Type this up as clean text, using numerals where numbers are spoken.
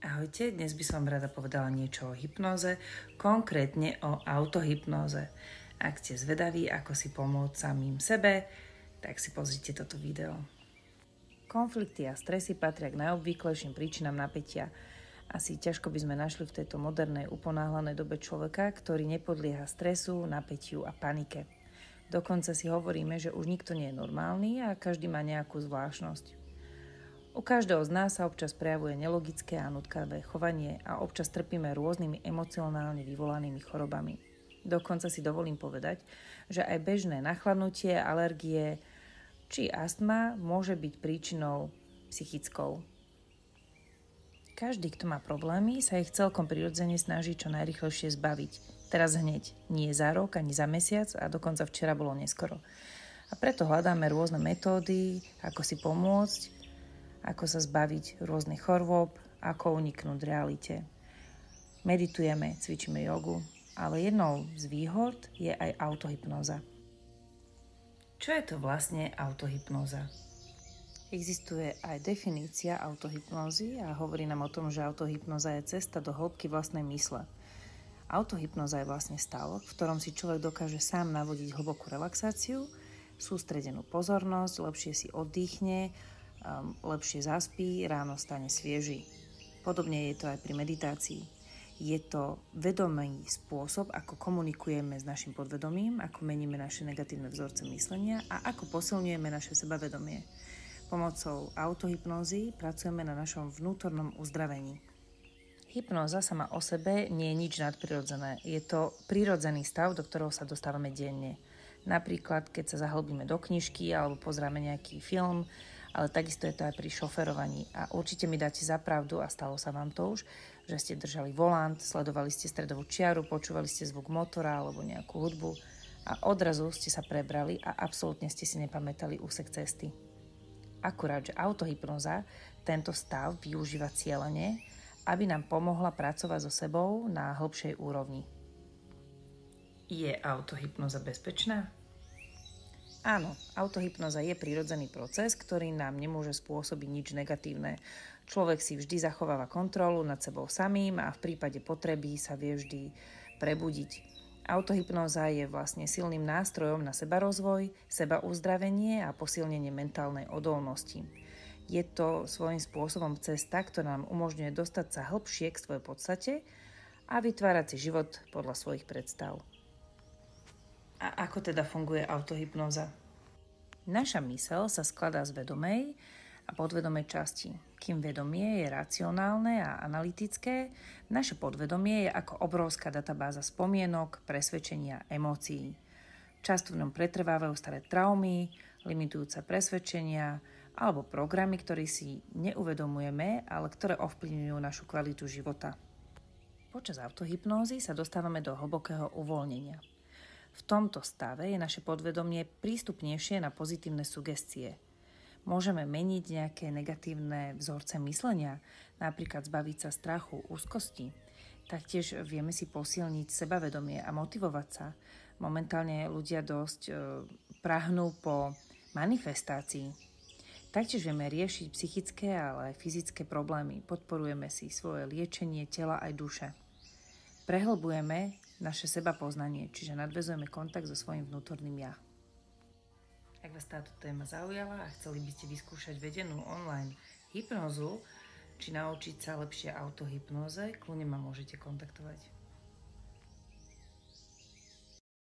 Ahojte, dnes by som rada povedala niečo o hypnoze, konkrétne o autohypnoze. Ak ste zvedaví, ako si pomôcť samým sebe, tak si pozrite toto video. Konflikty a stresy patria k najobvyklejším príčinám napätia. Asi ťažko by sme našli v tejto modernej, uponáhlanej dobe človeka, ktorý nepodlieha stresu, napätiu a panike. Dokonca si hovoríme, že už nikto nie je normálny a každý má nejakú zvláštnosť. U každého z nás sa občas prejavuje nelogické a nutkavé chovanie a občas trpíme rôznymi emocionálne vyvolanými chorobami. Dokonca si dovolím povedať, že aj bežné nachladnutie, alergie či astma môže byť príčinou psychickou. Každý, kto má problémy, sa ich celkom prirodzene snaží čo najrýchlejšie zbaviť. Teraz hneď, nie za rok ani za mesiac a dokonca včera bolo neskoro. A preto hľadáme rôzne metódy, ako si pomôcť, ako sa zbaviť rôznych chorôb, ako uniknúť realite. Meditujeme, cvičíme jogu, ale jednou z výhod je aj autohypnóza. Čo je to vlastne autohypnóza? Existuje aj definícia autohypnózy a hovorí nám o tom, že autohypnóza je cesta do hĺbky vlastnej mysle. Autohypnóza je vlastne stav, v ktorom si človek dokáže sám navodiť hlbokú relaxáciu, sústredenú pozornosť, lepšie si oddychne, lepšie zaspí, ráno stane svieži. Podobne je to aj pri meditácii. Je to vedomý spôsob, ako komunikujeme s našim podvedomím, ako meníme naše negatívne vzorce myslenia a ako posilňujeme naše sebavedomie. Pomocou autohypnózy pracujeme na našom vnútornom uzdravení. Hypnóza sama o sebe nie je nič nadprirodzené. Je to prirodzený stav, do ktorého sa dostávame denne. Napríklad, keď sa zahlbíme do knižky alebo pozrieme nejaký film, ale takisto je to aj pri šoferovaní. A určite mi dáte za pravdu, a stalo sa vám to už, že ste držali volant, sledovali ste stredovú čiaru, počúvali ste zvuk motora alebo nejakú hudbu a odrazu ste sa prebrali a absolútne ste si nepamätali úsek cesty. Akurát, že autohypnoza tento stav využíva cieľene, aby nám pomohla pracovať so sebou na hĺbšej úrovni. Je autohypnoza bezpečná? Áno, autohypnoza je prirodzený proces, ktorý nám nemôže spôsobiť nič negatívne. Človek si vždy zachováva kontrolu nad sebou samým a v prípade potreby sa vie vždy prebudiť. Autohypnoza je vlastne silným nástrojom na sebarozvoj, sebauzdravenie a posilnenie mentálnej odolnosti. Je to svojím spôsobom cesta, ktorá nám umožňuje dostať sa hlbšie k svojej podstate a vytvárať si život podľa svojich predstav. A ako teda funguje autohypnoza? Naša myseľ sa skladá z vedomej a podvedomej časti. Kým vedomie je racionálne a analytické, naše podvedomie je ako obrovská databáza spomienok, presvedčenia, emócií. Často v ňom pretrvávajú staré traumy, limitujúce presvedčenia alebo programy, ktoré si neuvedomujeme, ale ktoré ovplyvňujú našu kvalitu života. Počas autohypnózy sa dostávame do hlbokého uvoľnenia. V tomto stave je naše podvedomie prístupnejšie na pozitívne sugestie. Môžeme meniť nejaké negatívne vzorce myslenia, napríklad zbaviť sa strachu, úzkosti. Taktiež vieme si posilniť sebavedomie a motivovať sa. Momentálne ľudia dosť prahnú po manifestácii. Taktiež vieme riešiť psychické, ale aj fyzické problémy. Podporujeme si svoje liečenie tela aj duše. Prehlbujeme naše sebapoznanie, čiže nadväzujeme kontakt so svojím vnútorným ja. Ak vás táto téma zaujala a chceli by ste vyskúšať vedenú online hypnózu, či naučiť sa lepšie autohypnóze, kľudne ma môžete kontaktovať.